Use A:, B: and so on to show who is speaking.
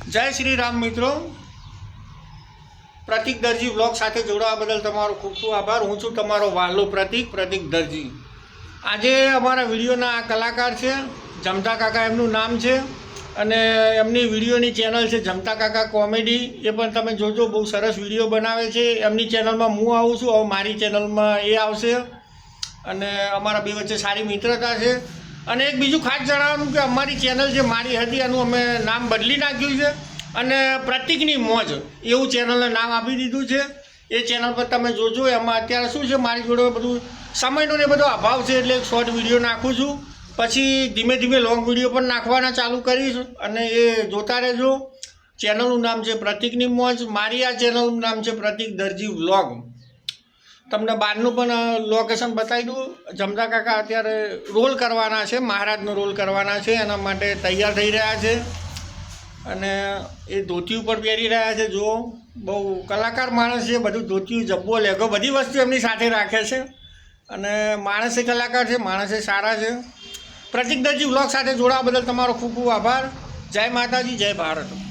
A: જય શ્રી રામ મિત્રો, પ્રતિક દરજી બ્લોગ સાથે જોડાવા બદલ તમારો ખૂબ ખૂબ આભાર। હું છું તમારો વાલો પ્રતિક દરજી। આજે અમારા વિડીયોના આ કલાકાર છે જમતા કાકા, એમનું નામ છે અને એમની વિડીયોની ચેનલ છે જમતા કાકા કોમેડી। એ પણ તમે જોજો, બહુ સરસ વિડીયો બનાવે છે। એમની ચેનલમાં હું આવું છું, હવે મારી ચેનલમાં એ આવશે અને અમારા બે વચ્ચે સારી મિત્રતા છે। અને એક બીજું ખાસ જણાવવાનું કે અમારી ચેનલ જે મારી હતી એનું અમે નામ બદલી નાખ્યું છે અને પ્રતિકની મોજ એવું ચેનલને નામ આપી દીધું છે। એ ચેનલ પર તમે જોજો। એમાં અત્યારે શું છે, મારી જોડે બધું સમયનો ને બધો અભાવ છે એટલે એક શોર્ટ વિડીયો નાખું છું, પછી ધીમે ધીમે લોંગ વિડીયો પણ નાખવાના ચાલુ કરીશ અને એ જોતા રહેજો। ચેનલનું નામ છે પ્રતિકની મોજ, મારી આ ચેનલનું નામ છે પ્રતિક દરજી વ્લોગ। તમને બહારનું પણ લોકેશન બતાવી દઉં। જમતા કાકા અત્યારે રોલ કરવાના છે, મહારાજનો રોલ કરવાના છે, એના માટે તૈયાર થઈ રહ્યા છે અને એ ધોતી ઉપર પહેરી રહ્યા છે। જો બહુ કલાકાર માણસ છે, બધું ધોતિયું, જબ્બો, લેઘો બધી વસ્તુ એમની સાથે રાખે છે અને માણસે કલાકાર છે, માણસે સારા છે। પ્રતિક દરજી વ્લોગ સાથે જોડાવા બદલ તમારો ખૂબ ખૂબ આભાર। જય માતાજી, જય ભારત।